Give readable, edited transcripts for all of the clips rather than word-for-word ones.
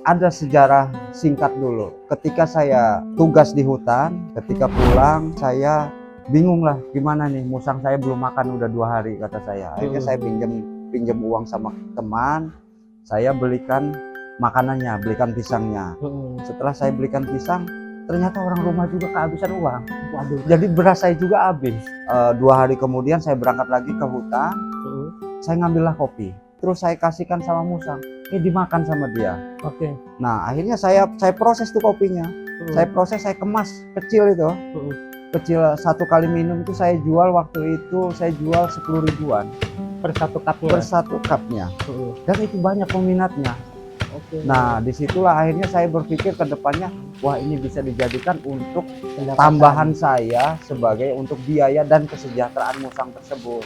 Ada sejarah singkat dulu. Ketika saya tugas di hutan, ketika pulang saya bingung lah gimana nih, musang saya belum makan udah 2 hari kata saya. Akhirnya saya pinjam uang sama teman, saya belikan makanannya, belikan pisangnya. Setelah saya belikan pisang, ternyata orang rumah juga kehabisan uang. Waduh. Jadi beras saya juga habis. 2 hari kemudian saya berangkat lagi ke hutan, saya ngambillah kopi. Terus saya kasihkan sama musang, dimakan sama dia. Oke. Nah akhirnya saya proses tuh kopinya, saya proses, saya kemas kecil itu, kecil. 1 kali minum itu saya jual, waktu itu saya jual 10 ribuan Per satu cupnya. per satu cupnya, dan itu banyak peminatnya. Nah disitulah akhirnya saya berpikir ke depannya, wah ini bisa dijadikan untuk tambahan saya sebagai untuk biaya dan kesejahteraan musang tersebut.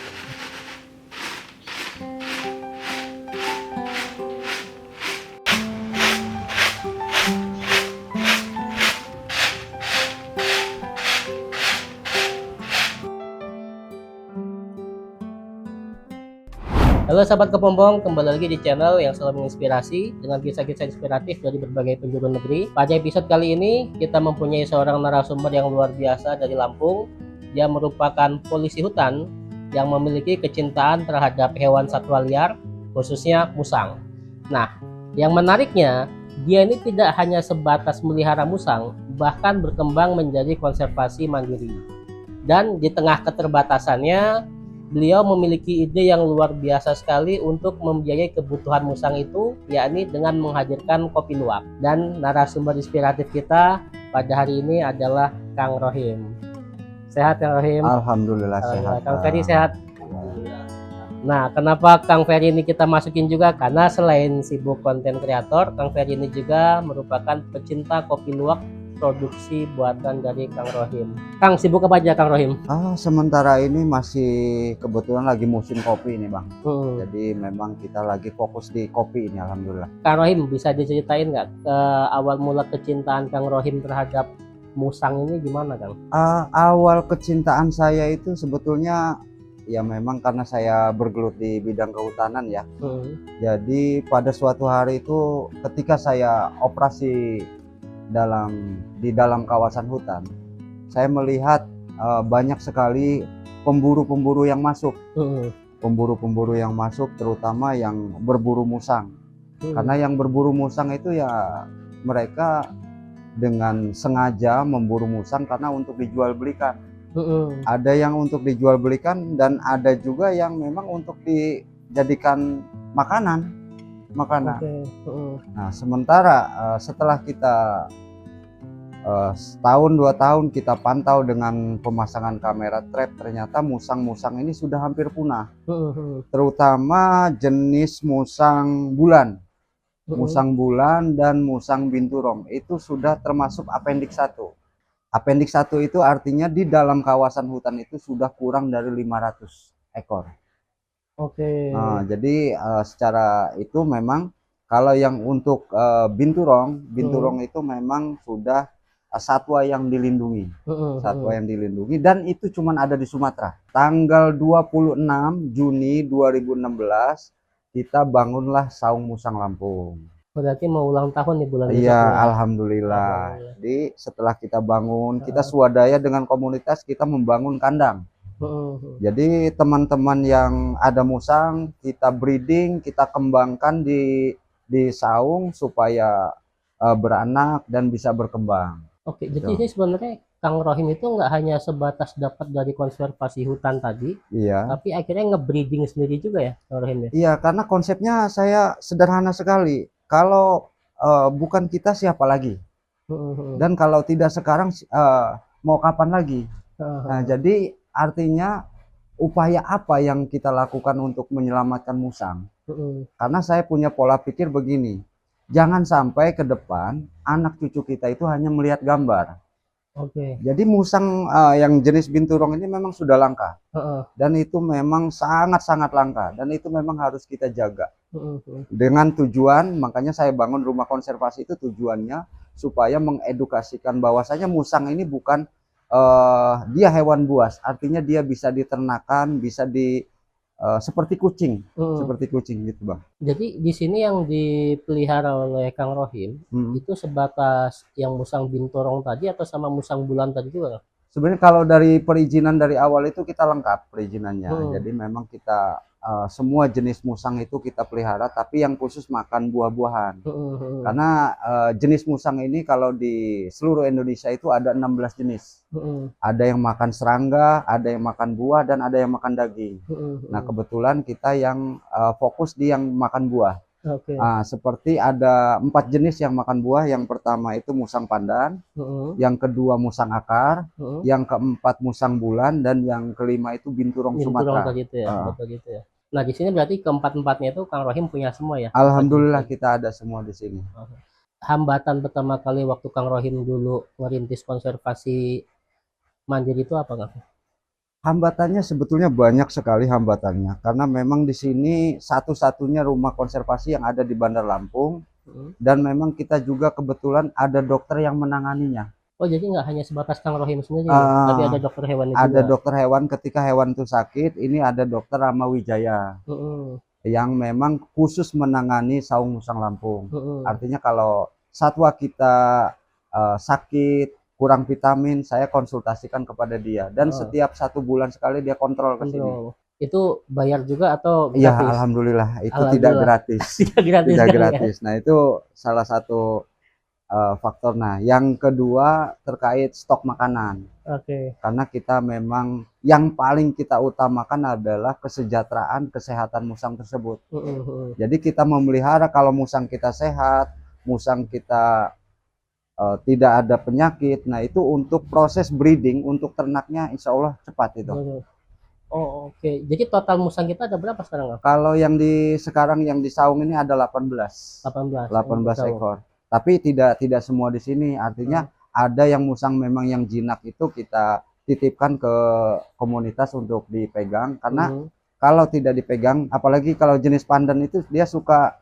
Halo sahabat kepompong, kembali lagi di channel yang selalu menginspirasi dengan kisah-kisah inspiratif dari berbagai penjuru negeri. Pada episode kali ini kita mempunyai seorang narasumber yang luar biasa dari Lampung. Dia merupakan polisi hutan yang memiliki kecintaan terhadap hewan satwa liar, khususnya musang. Nah, yang menariknya, dia ini tidak hanya sebatas melihara musang, bahkan berkembang menjadi konservasi mandiri. Dan di tengah keterbatasannya, beliau memiliki ide yang luar biasa sekali untuk membiayai kebutuhan musang itu, yakni dengan menghadirkan kopi luwak. Dan narasumber inspiratif kita pada hari ini adalah Kang Rohim. Sehat Kang Rohim? Alhamdulillah sehat. Kang Ferry sehat? Nah, kenapa Kang Ferry ini kita masukin juga? Karena selain sibuk konten kreator, Kang Ferry ini juga merupakan pecinta kopi luwak produksi buatan dari Kang Rohim. Kang, sibuk apa aja Kang Rohim? Sementara ini masih kebetulan lagi musim kopi ini Bang. Jadi memang kita lagi fokus di kopi ini, alhamdulillah. Kang Rohim, bisa diceritain nggak awal mula kecintaan Kang Rohim terhadap musang ini gimana Kang? Awal kecintaan saya itu sebetulnya ya memang karena saya bergelut di bidang kehutanan ya. Jadi pada suatu hari itu ketika saya operasi di dalam kawasan hutan, saya melihat banyak sekali pemburu-pemburu yang masuk. Pemburu-pemburu yang masuk terutama yang berburu musang. Karena yang berburu musang itu ya mereka dengan sengaja memburu musang karena untuk dijual belikan. Ada yang untuk dijual belikan dan ada juga yang memang untuk dijadikan makanan. Nah sementara setelah kita setahun 2 tahun kita pantau dengan pemasangan kamera trap, ternyata musang-musang ini sudah hampir punah. Terutama jenis musang bulan, musang bulan dan musang binturong itu sudah termasuk appendix 1. Appendix 1 itu artinya di dalam kawasan hutan itu sudah kurang dari 500 ekor. Nah, jadi secara itu memang kalau yang untuk binturong itu memang sudah satwa yang dilindungi. Satwa yang dilindungi dan itu cuma ada di Sumatera. Tanggal 26 Juni 2016 kita bangunlah Saung Musang Lampung. Berarti mau ulang tahun nih bulan ini. Iya, alhamdulillah. Jadi setelah kita bangun, kita swadaya dengan komunitas, kita membangun kandang. Jadi teman-teman yang ada musang kita breeding, kita kembangkan di saung supaya beranak dan bisa berkembang. Oke, jadi ini sebenarnya Kang Rohim itu nggak hanya sebatas dapat dari konservasi hutan tadi, tapi akhirnya nge-breeding sendiri juga ya Kang Rohim ya? Iya, karena konsepnya saya sederhana sekali. Kalau bukan kita siapa lagi? Dan kalau tidak sekarang mau kapan lagi? Nah, jadi artinya upaya apa yang kita lakukan untuk menyelamatkan musang? Karena saya punya pola pikir begini, jangan sampai ke depan anak cucu kita itu hanya melihat gambar. Jadi musang yang jenis binturong ini memang sudah langka, dan itu memang sangat-sangat langka, dan itu memang harus kita jaga. Dengan tujuan, makanya saya bangun rumah konservasi itu tujuannya supaya mengedukasikan bahwasanya musang ini bukan dia hewan buas, artinya dia bisa diternakan, bisa seperti kucing, seperti kucing gitu Bang. Jadi di sini yang dipelihara oleh Kang Rohim itu sebatas yang musang binturong tadi atau sama musang bulan tadi juga? Sebenarnya kalau dari perizinan dari awal itu kita lengkap perizinannya. Jadi memang kita semua jenis musang itu kita pelihara, tapi yang khusus makan buah-buahan. Karena jenis musang ini kalau di seluruh Indonesia itu ada 16 jenis. Ada yang makan serangga, ada yang makan buah, dan ada yang makan daging. Nah kebetulan kita yang fokus di yang makan buah. Seperti ada 4 jenis yang makan buah. Yang pertama itu musang pandan, yang kedua musang akar, yang keempat musang bulan, dan yang kelima itu binturong Sumatera. Tadi itu ya, betul gitu ya. Nah di sini berarti keempat-empatnya itu Kang Rohim punya semua ya? Alhamdulillah kita ada semua di sini. Hambatan pertama kali waktu Kang Rohim dulu ngerintis konservasi mandiri itu apa Kang? Hambatannya sebetulnya banyak sekali hambatannya, karena memang di sini satu-satunya rumah konservasi yang ada di Bandar Lampung, dan memang kita juga kebetulan ada dokter yang menanganinya. Oh jadi nggak hanya sebatas Kang Rohim sendiri, tapi ada dokter hewan juga? Ada dokter hewan ketika hewan itu sakit, ini ada dokter Rama Wijaya, yang memang khusus menangani saung musang Lampung. Artinya kalau satwa kita sakit, kurang vitamin, saya konsultasikan kepada dia, dan setiap 1 bulan sekali dia kontrol ke sini. Itu bayar juga atau gratis? Iya, alhamdulillah itu tidak gratis. Tidak gratis. Nah itu salah satu faktor. Nah yang kedua terkait stok makanan. Karena kita memang yang paling kita utamakan adalah kesejahteraan kesehatan musang tersebut. Jadi kita memelihara kalau musang kita sehat, musang kita tidak ada penyakit. Nah itu untuk proses breeding untuk ternaknya insya Allah cepat itu. Jadi total musang kita ada berapa sekarang? Kalau yang sekarang yang di saung ini ada 18 ekor. Tapi tidak semua di sini. Artinya ada yang musang memang yang jinak itu kita titipkan ke komunitas untuk dipegang. Karena kalau tidak dipegang, apalagi kalau jenis pandan itu dia suka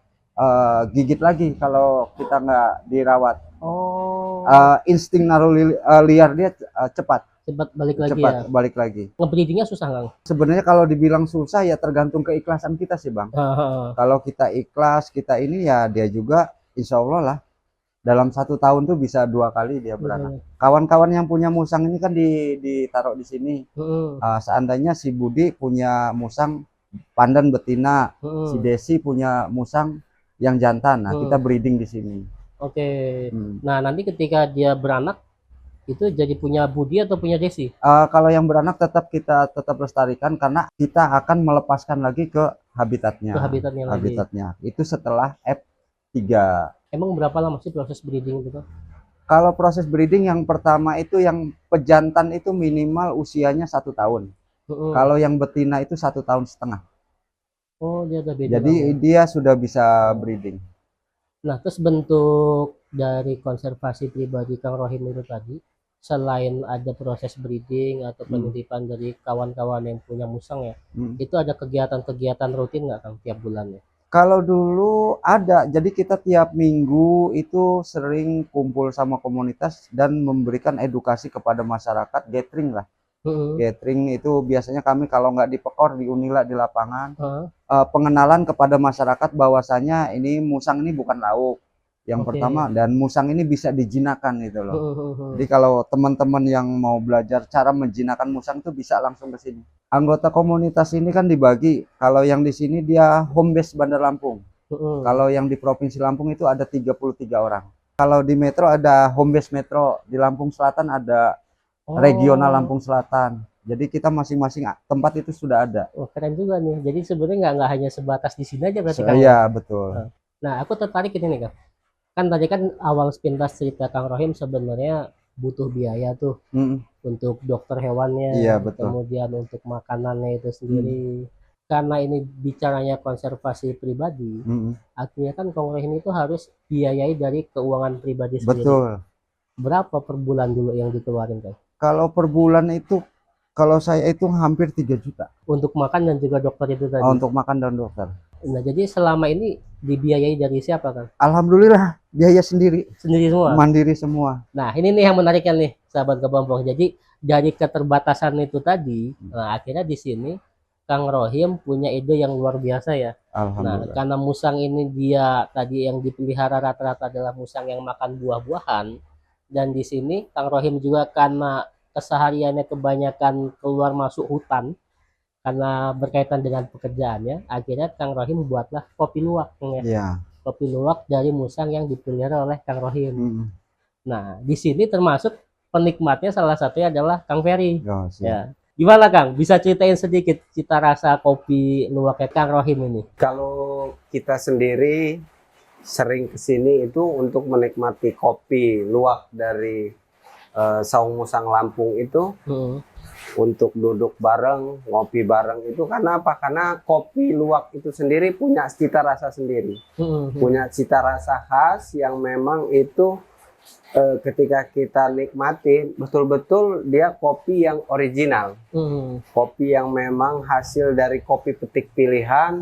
gigit lagi kalau kita nggak dirawat. Insting naruh liar dia cepat balik lagi. Ngebreedingnya susah Kang? Sebenarnya kalau dibilang susah ya tergantung keikhlasan kita sih Bang. Kalau kita ikhlas, kita ini ya dia juga insya Allah lah dalam 1 tahun tuh bisa 2 kali dia beranak. Kawan-kawan yang punya musang ini kan ditaruh di sini. Seandainya si Budi punya musang pandan betina, si Desi punya musang yang jantan. Nah kita breeding di sini. Nah nanti ketika dia beranak itu jadi punya Budi atau punya Desi? Kalau yang beranak kita tetap lestarikan, karena kita akan melepaskan lagi ke habitatnya. Itu setelah F3. Emang berapa lama sih proses breeding gitu? Kalau proses breeding yang pertama itu yang pejantan itu minimal usianya 1 tahun. Kalau yang betina itu 1,5 tahun. Dia ada beda. Jadi dia sudah bisa breeding. Nah terus bentuk dari konservasi pribadi Kang Rohim itu tadi, selain ada proses breeding atau penitipan dari kawan-kawan yang punya musang ya, itu ada kegiatan-kegiatan rutin nggak Kang tiap bulannya? Kalau dulu ada, jadi kita tiap minggu itu sering kumpul sama komunitas dan memberikan edukasi kepada masyarakat, gathering lah. Gathering itu biasanya kami kalau nggak di Pekor, di Unila, di lapangan, pengenalan kepada masyarakat bahwasanya ini musang ini bukan lauk yang pertama, dan musang ini bisa dijinakan gitu loh. Jadi kalau teman-teman yang mau belajar cara menjinakan musang itu bisa langsung ke sini. Anggota komunitas ini kan dibagi, kalau yang di sini dia home base Bandar Lampung. Kalau yang di Provinsi Lampung itu ada 33 orang. Kalau di Metro ada home base Metro, di Lampung Selatan ada regional Lampung Selatan. Jadi kita masing-masing tempat itu sudah ada. Keren juga nih. Jadi sebenarnya nggak hanya sebatas di sini aja berarti Kang? Iya betul. Nah aku tertarik ini nih Kang. Kan tadi kan awal sepintas cerita Kang Rohim sebenarnya butuh biaya tuh untuk dokter hewannya, kemudian untuk makanannya itu sendiri. Karena ini bicaranya konservasi pribadi, artinya kan Kang Rohim itu harus biayai dari keuangan pribadi sendiri. Betul. Berapa per bulan dulu yang dikeluarin Kang? Kalau per bulan itu, kalau saya hitung hampir 3 juta. Untuk makan dan juga dokter itu tadi? Untuk makan dan dokter. Nah jadi selama ini dibiayai dari siapa Kang? Alhamdulillah biaya sendiri. Sendiri semua? Mandiri semua. Nah ini nih yang menariknya nih sahabat Kepompong. Jadi dari keterbatasan itu tadi, nah akhirnya di sini Kang Rohim punya ide yang luar biasa ya. Nah, Alhamdulillah. karena musang ini dia tadi yang dipelihara rata-rata adalah musang yang makan buah-buahan, dan di sini Kang Rohim juga karena kesehariannya kebanyakan keluar masuk hutan karena berkaitan dengan pekerjaannya, akhirnya Kang Rohim buatlah kopi luwak, Kang ya. Iya. Kopi luwak dari musang yang dipelihara oleh Kang Rohim. Mm. Nah, di sini termasuk penikmatnya salah satunya adalah Kang Ferry. Oh, siap. Ya. Gimana Kang? Bisa ceritain sedikit cita rasa kopi luwak Kang Rohim ini? Kalau kita sendiri sering kesini itu untuk menikmati kopi luwak dari Saung Musang Lampung itu, untuk duduk bareng, ngopi bareng itu karena apa? Karena kopi luwak itu sendiri punya cita rasa sendiri, punya cita rasa khas yang memang itu ketika kita nikmati betul-betul dia kopi yang original, kopi yang memang hasil dari kopi petik pilihan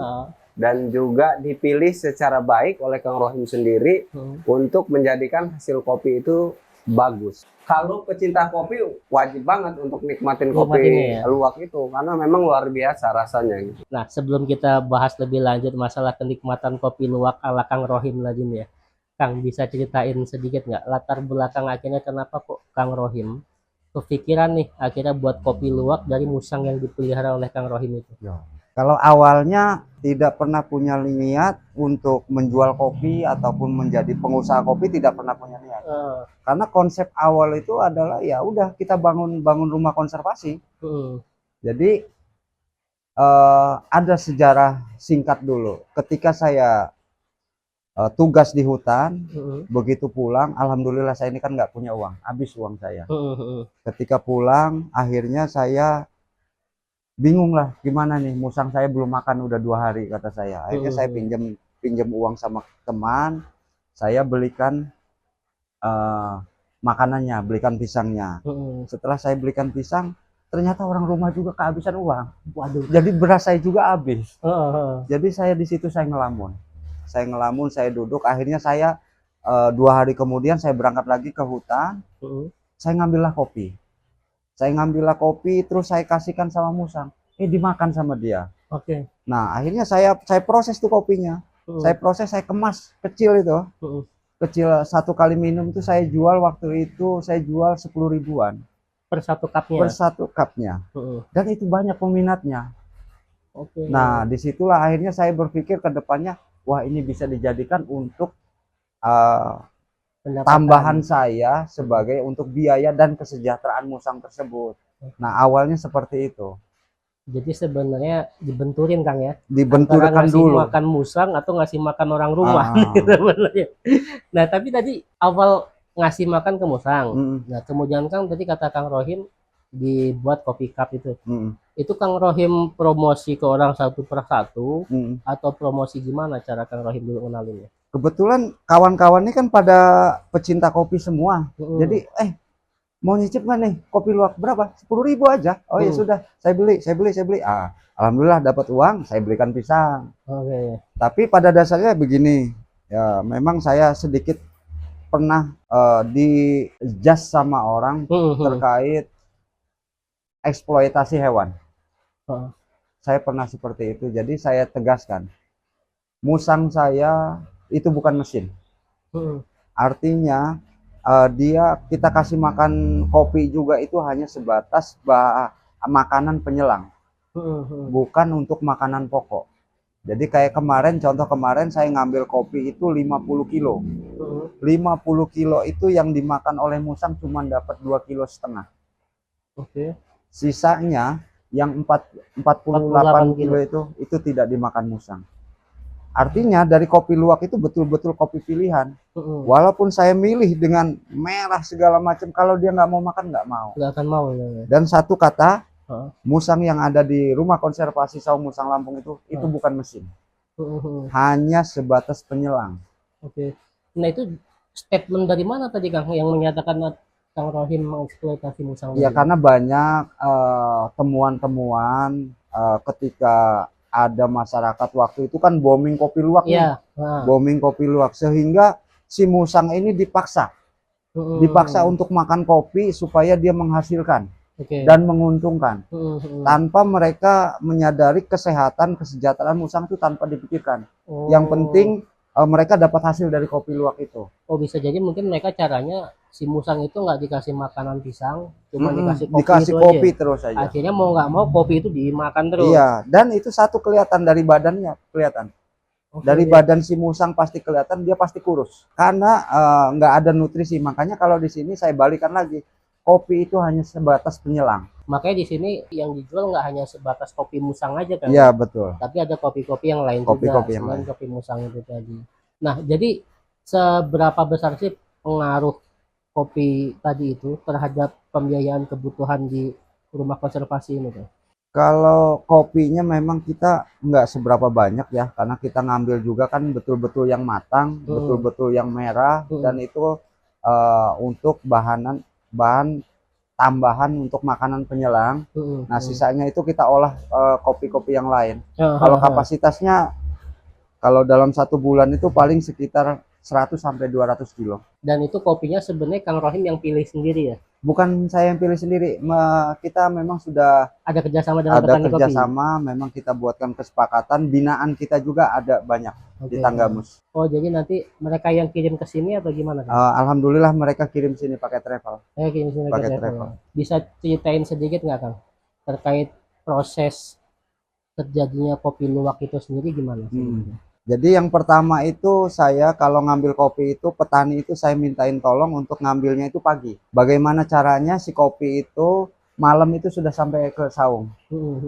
dan juga dipilih secara baik oleh Kang Rohim sendiri untuk menjadikan hasil kopi itu bagus. Kalau pecinta kopi wajib banget untuk nikmatin kopi luwak itu karena memang luar biasa rasanya gitu. Nah, sebelum kita bahas lebih lanjut masalah kenikmatan kopi luwak ala Kang Rohim lagi nih ya, Kang bisa ceritain sedikit nggak latar belakang akhirnya kenapa kok Kang Rohim kepikiran nih akhirnya buat kopi luwak dari musang yang dipelihara oleh Kang Rohim itu? Ya. Kalau awalnya tidak pernah punya niat untuk menjual kopi ataupun menjadi pengusaha kopi, tidak pernah punya niat. Karena konsep awal itu adalah ya udah kita bangun rumah konservasi. Jadi ada sejarah singkat dulu. Ketika saya tugas di hutan, begitu pulang, alhamdulillah saya ini kan nggak punya uang, habis uang saya. Ketika pulang, akhirnya saya bingung lah, gimana nih, musang saya belum makan udah 2 hari kata saya. Akhirnya saya pinjam uang sama teman, saya belikan makanannya, belikan pisangnya. Setelah saya belikan pisang, ternyata orang rumah juga kehabisan uang. Waduh, jadi beras saya juga habis. Jadi saya di situ saya ngelamun, saya duduk. Akhirnya saya 2 hari kemudian saya berangkat lagi ke hutan. Saya ngambillah kopi, terus saya kasihkan sama musang. Dimakan sama dia. Oke. Nah, akhirnya saya proses tuh kopinya. Saya proses, saya kemas kecil itu. Kecil, 1 kali minum itu saya jual waktu itu, saya jual 10 ribuan. Per 1 cupnya? Per 1 cupnya. Dan itu banyak peminatnya. Nah, disitulah akhirnya saya berpikir ke depannya, wah ini bisa dijadikan untuk tambahan saya sebagai untuk biaya dan kesejahteraan musang tersebut. Nah, awalnya seperti itu. Jadi sebenarnya dibenturin Kang ya? Dibenturkan dulu. Makan musang atau ngasih makan orang rumah. Nah, tapi tadi awal ngasih makan ke musang. Nah, kemudian Kang tadi kata Kang Rohim dibuat kopi cup itu. Itu Kang Rohim promosi ke orang satu per satu atau promosi gimana cara Kang Rohim dulu kenalin ya? Kebetulan kawan-kawan ini kan pada pecinta kopi semua. Jadi mau nyicip nggak nih kopi luwak, berapa? 10 ribu aja. Oh ya sudah, saya beli. Alhamdulillah dapat uang, saya belikan pisang. Tapi pada dasarnya begini, ya memang saya sedikit pernah di-judge sama orang terkait eksploitasi hewan. Saya pernah seperti itu. Jadi saya tegaskan, musang saya itu bukan mesin. Artinya kita kasih makan kopi juga itu hanya sebatas makanan penyelang, bukan untuk makanan pokok. Jadi kayak contoh kemarin saya ngambil kopi itu 50 kilo. 50 kilo itu yang dimakan oleh musang cuma dapat 2,5 kilo. Sisanya yang 48 kilo itu tidak dimakan musang. Artinya dari kopi luwak itu betul-betul kopi pilihan. Walaupun saya milih dengan merah segala macam, kalau dia nggak mau makan, nggak mau. Nggak akan mau. Ya. Dan satu kata, musang yang ada di rumah konservasi Saung Musang Lampung itu bukan mesin. Hanya sebatas penyelang. Nah itu statement dari mana tadi Kang yang menyatakan Kang Rohim mengeksploitasi musang? Ya karena banyak temuan-temuan ketika ada masyarakat waktu itu kan booming kopi luwak nih. Booming kopi luwak sehingga si musang ini dipaksa untuk makan kopi supaya dia menghasilkan. dan menguntungkan. Tanpa mereka menyadari kesejahteraan musang itu tanpa dipikirkan. Yang penting mereka dapat hasil dari kopi luwak itu. Oh, bisa jadi mungkin mereka caranya si musang itu nggak dikasih makanan pisang, cuma dikasih kopi itu terus aja. Akhirnya mau nggak mau kopi itu dimakan terus. Iya, dan itu satu kelihatan dari badannya, kelihatan. Dari badan si musang pasti kelihatan, dia pasti kurus. Karena nggak ada nutrisi. Makanya kalau di sini saya balikan lagi, kopi itu hanya sebatas penyelang. Makanya di sini yang dijual nggak hanya sebatas kopi musang aja kan? Iya, betul. Tapi ada kopi-kopi yang lain juga selain kopi musang itu tadi. Nah, jadi seberapa besar sih pengaruh kopi tadi itu terhadap pembiayaan kebutuhan di rumah konservasi ini tuh? Kalau kopinya memang kita nggak seberapa banyak ya, karena kita ngambil juga kan betul-betul yang matang, betul-betul yang merah, dan itu untuk bahan tambahan untuk makanan penyelang. Nah, sisanya itu kita olah kopi-kopi yang lain. Kalau kapasitasnya, kalau dalam 1 bulan itu paling sekitar 100 sampai 200 kilo. Dan itu kopinya sebenarnya Kang Rohim yang pilih sendiri ya? Bukan saya yang pilih sendiri, kita memang sudah ada kerjasama dengan petani kopi. Memang kita buatkan kesepakatan, binaan kita juga ada banyak di Tanggamus. Oh, jadi nanti mereka yang kirim ke sini atau gimana? Alhamdulillah mereka kirim sini pakai travel. Kirim sini pakai travel. Bisa ceritain sedikit nggak Kang terkait proses terjadinya kopi luwak itu sendiri gimana? Jadi yang pertama itu saya kalau ngambil kopi itu petani itu saya mintain tolong untuk ngambilnya itu pagi. Bagaimana caranya si kopi itu malam itu sudah sampai ke saung.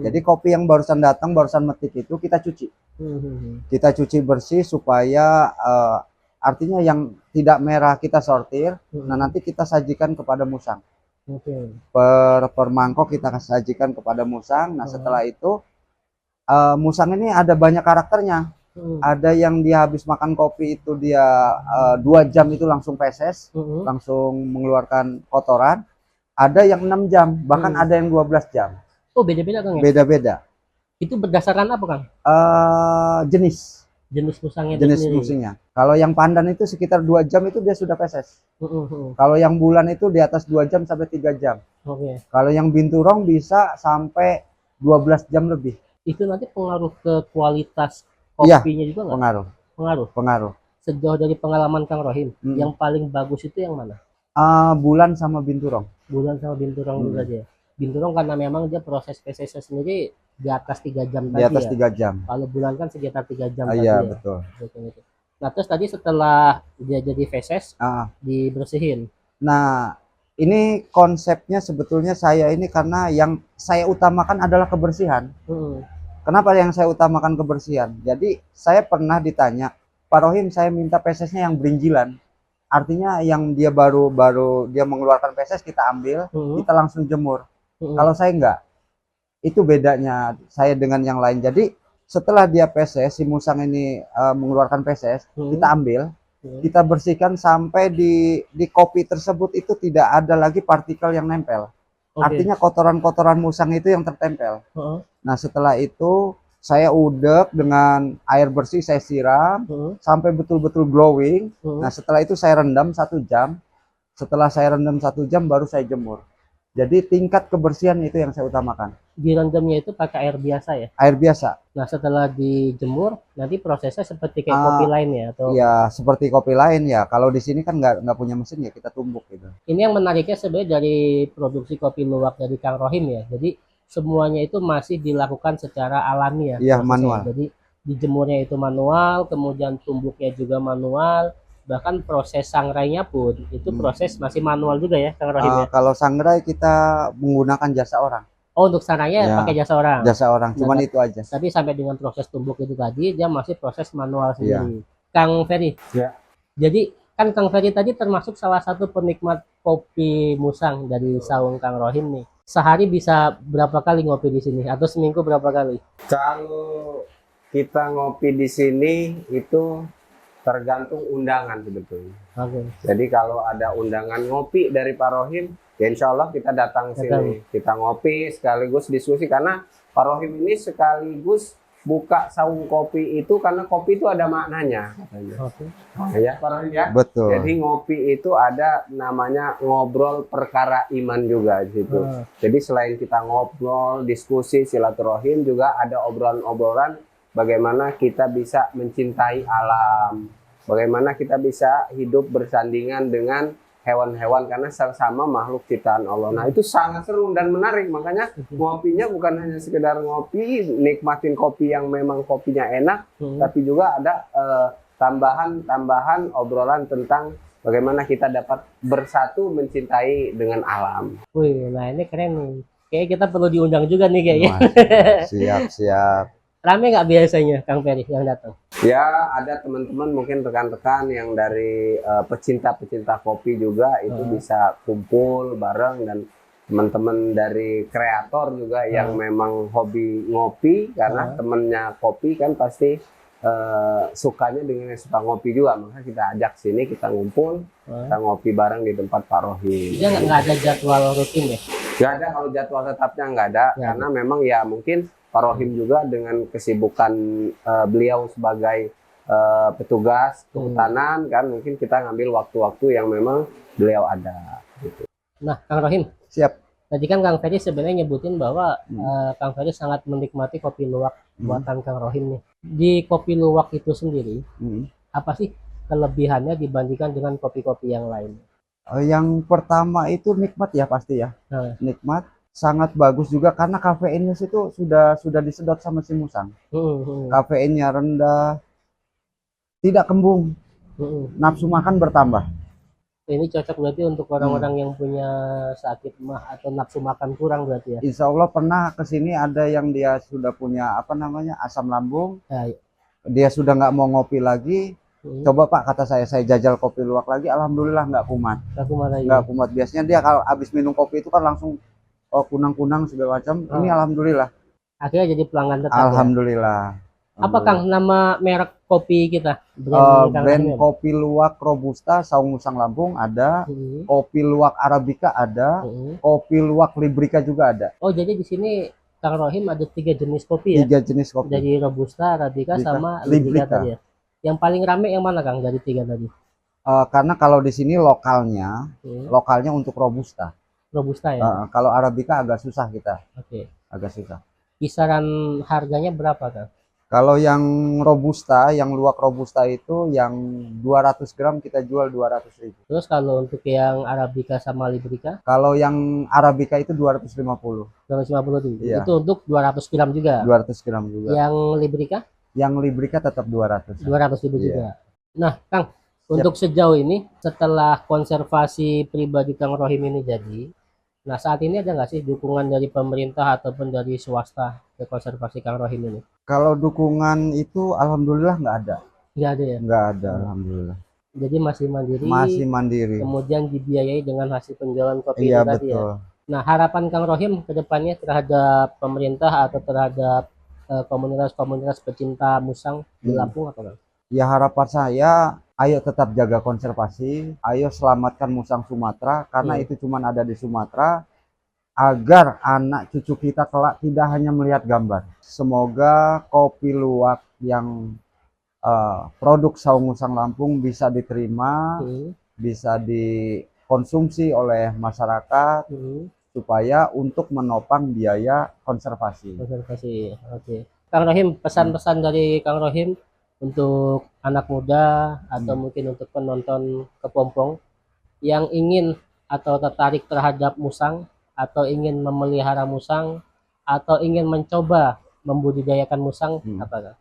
Jadi kopi yang barusan datang, barusan metik itu kita cuci. Kita cuci bersih supaya artinya yang tidak merah kita sortir. Nah, nanti kita sajikan kepada musang. Per mangkok kita sajikan kepada musang. Nah, setelah itu musang ini ada banyak karakternya. Ada yang dia habis makan kopi itu dia 2 jam itu langsung feses, langsung mengeluarkan kotoran. Ada yang 6 jam, bahkan ada yang 12 jam. Oh, beda-beda Kang ya? Beda-beda. Itu berdasarkan apa Kang? Jenis musangnya. Jenis musingnya. Kalau yang pandan itu sekitar 2 jam itu dia sudah feses. Kalau yang bulan itu di atas 2 jam sampai 3 jam. Kalau yang binturong bisa sampai 12 jam lebih. Itu nanti pengaruh ke kualitas kopinya juga nggak? Pengaruh. Sejauh dari pengalaman Kang Rohim, yang paling bagus itu yang mana? Bulan sama binturong. Bulan sama binturong dulu aja. Binturong karena memang dia proses fesesnya sendiri di atas 3 jam di atas 3 jam. Kalau bulan kan sekitar 3 jam tadi ya. Betul. Nah, terus tadi setelah dia jadi feses, dibersihin. Nah, ini konsepnya sebetulnya saya ini karena yang saya utamakan adalah kebersihan. Kenapa yang saya utamakan kebersihan? Jadi saya pernah ditanya, Pak Rohim, saya minta fesesnya yang berinjilan. Artinya yang dia baru dia mengeluarkan feses kita ambil, kita langsung jemur. Kalau saya enggak. Itu bedanya saya dengan yang lain. Jadi setelah dia feses, si musang ini mengeluarkan feses, kita ambil, kita bersihkan sampai di kopi tersebut itu tidak ada lagi partikel yang nempel. Artinya kotoran-kotoran musang itu yang tertempel. Nah, setelah itu saya udek dengan air bersih, saya siram sampai betul-betul glowing. Nah, setelah itu saya rendam 1 jam. Setelah saya rendam 1 jam baru saya jemur. Jadi tingkat kebersihan itu yang saya utamakan. Direndamnya itu pakai air biasa ya? Air biasa. Nah, setelah dijemur, nanti prosesnya seperti kayak kopi lain ya? Atau... Ya, seperti kopi lain ya. Kalau di sini kan nggak punya mesin ya, kita tumbuk gitu. Ini yang menariknya sebenarnya dari produksi kopi luwak dari Kang Rohim ya. Jadi semuanya itu masih dilakukan secara alami ya? Iya, manual. Jadi dijemurnya itu manual, kemudian tumbuknya juga manual. Bahkan proses sangrainya pun itu proses masih manual juga ya Kang Rohim ya? Kalau sangrai kita menggunakan jasa orang. Oh, untuk sangrainya pakai jasa orang? Jasa orang, cuman itu aja. Tapi sampai dengan proses tumbuk itu tadi, dia masih proses manual sendiri. Kang Ferry? Ya. Jadi kan Kang Ferry tadi termasuk salah satu penikmat kopi musang dari saung Kang Rohim nih. Sehari bisa berapa kali ngopi di sini? Atau seminggu berapa kali? Kalau kita ngopi di sini itu tergantung undangan sebetulnya. Jadi kalau ada undangan ngopi dari Pak Rohim, ya insya Allah kita datang sini. Kita ngopi sekaligus diskusi karena Pak Rohim ini sekaligus buka saung kopi itu karena kopi itu ada maknanya katanya. Oke. Ya, Pak Rohim ya. Betul. Jadi ngopi itu ada namanya ngobrol perkara iman juga di situ. Jadi selain kita ngobrol, diskusi, silaturahim, juga ada obrolan-obrolan bagaimana kita bisa mencintai alam, bagaimana kita bisa hidup bersandingan dengan hewan-hewan karena sama makhluk ciptaan Allah. Nah, itu sangat seru dan menarik. Makanya ngopinya bukan hanya sekedar ngopi, nikmatin kopi yang memang kopinya enak, tapi juga ada tambahan obrolan tentang bagaimana kita dapat bersatu mencintai dengan alam. Wih, nah ini keren nih. Kayaknya kita perlu diundang juga nih kayaknya. Siap. Rame nggak biasanya Kang Ferry yang datang? Ya, ada teman-teman mungkin rekan-rekan yang dari pecinta-pecinta kopi juga itu bisa kumpul bareng, dan teman-teman dari kreator juga yang memang hobi ngopi karena temennya kopi kan pasti sukanya dengan yang suka ngopi juga, maka kita ajak sini, kita ngumpul, kita ngopi bareng di tempat Pak Rohim. Dia nggak ada jadwal rutin ya? Nggak ada, kalau jadwal tetapnya nggak ada, karena memang ya mungkin Pak Rohim juga dengan kesibukan beliau sebagai petugas kehutanan kan, mungkin kita ngambil waktu-waktu yang memang beliau ada. Gitu. Nah, Kang Rohim. Siap. Tadi kan Kang Ferry sebenarnya nyebutin bahwa Kang Ferry sangat menikmati kopi luwak buatan Kang Rohim nih. Di kopi luwak itu sendiri, apa sih kelebihannya dibandingkan dengan kopi-kopi yang lain? Yang pertama itu nikmat ya pasti ya. Nikmat. Sangat bagus juga karena kafeinnya itu sudah disedot sama si musang. Kafeinnya rendah, tidak kembung, nafsu makan bertambah. Ini cocok berarti untuk orang-orang yang punya sakit mah atau nafsu makan kurang berarti ya. Insya Allah pernah kesini ada yang dia sudah punya asam lambung, dia sudah nggak mau ngopi lagi. Coba Pak, kata saya jajal kopi luwak lagi, alhamdulillah nggak kumat. Nggak kumat. Biasanya dia kalau habis minum kopi itu kan langsung kunang-kunang segala macam. Ini alhamdulillah. Akhirnya jadi pelanggan tetap. Alhamdulillah. Apa Kang nama merek kopi kita? Brand kopi luwak Robusta Saung Musang Lampung ada, kopi luwak Arabica ada, kopi luwak Librica juga ada. Oh, jadi di sini Kang Rohim ada 3 jenis kopi ya? 3 jenis kopi. Dari Robusta, Arabica, sama Librica tadi ya. Yang paling rame yang mana Kang dari 3 tadi? Karena kalau di sini lokalnya untuk Robusta. Robusta ya. Kalau Arabica agak susah kita. Oke. Agak susah. Kisaran harganya berapa Kang? Kalau yang Robusta, yang luwak Robusta itu yang 200 gram kita jual 200.000. Terus kalau untuk yang Arabica sama Librica? Kalau yang Arabica itu 250. 250 dulu. Iya. Itu untuk 200 gram juga. 200 gram juga. Yang Librica? Yang Librica tetap 200. 200.000 juga. Nah, Kang, untuk sejauh ini setelah konservasi pribadi Kang Rohim ini jadi, nah saat ini ada nggak sih dukungan dari pemerintah ataupun dari swasta ke konservasi Kang Rohim ini? Kalau dukungan itu alhamdulillah nggak ada. Nggak ada ya? Nggak ada, alhamdulillah. Jadi masih mandiri. Masih mandiri. Kemudian dibiayai dengan hasil penjualan kopi Iya, itu tadi betul. ya. Nah, harapan Kang Rohim ke depannya terhadap pemerintah atau terhadap komunitas-komunitas pecinta musang di Lampung apa Kang? Ya harapan saya, ayo tetap jaga konservasi, ayo selamatkan musang Sumatera karena itu cuma ada di Sumatera, agar anak cucu kita kelak tidak hanya melihat gambar. Semoga kopi luwak yang produk Saung Musang Lampung bisa diterima, bisa dikonsumsi oleh masyarakat, supaya untuk menopang biaya konservasi. Oke. Kang Rohim, pesan-pesan dari Kang Rohim untuk anak muda atau mungkin untuk penonton Kepompong yang ingin atau tertarik terhadap musang atau ingin memelihara musang atau ingin mencoba membudidayakan musang apa Kang?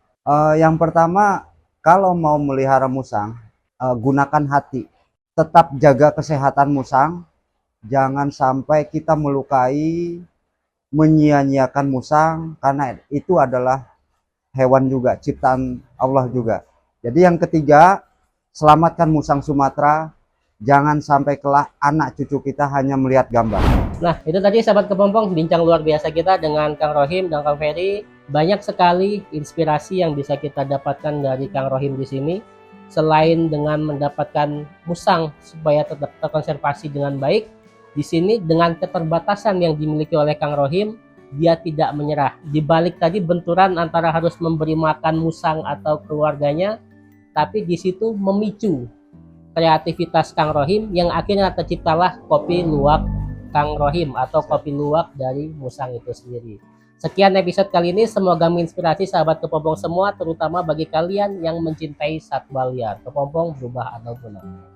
Yang pertama, kalau mau melihara musang, gunakan hati. Tetap jaga kesehatan musang. Jangan sampai kita melukai, menyia-nyiakan musang, karena itu adalah hewan juga, ciptaan Allah juga. Jadi yang ketiga, selamatkan musang Sumatera. Jangan sampai kelak anak cucu kita hanya melihat gambar. Nah, itu tadi sahabat Kepompong, bincang luar biasa kita dengan Kang Rohim dan Kang Ferry. Banyak sekali inspirasi yang bisa kita dapatkan dari Kang Rohim di sini. Selain dengan mendapatkan musang supaya tetap terkonservasi dengan baik, di sini dengan keterbatasan yang dimiliki oleh Kang Rohim, dia tidak menyerah. Di balik tadi benturan antara harus memberi makan musang atau keluarganya, tapi di situ memicu kreativitas Kang Rohim yang akhirnya terciptalah kopi luwak Kang Rohim atau kopi luwak dari musang itu sendiri. Sekian episode kali ini, semoga menginspirasi sahabat kepompong semua, terutama bagi kalian yang mencintai satwa liar. Kepompong berubah atau punah.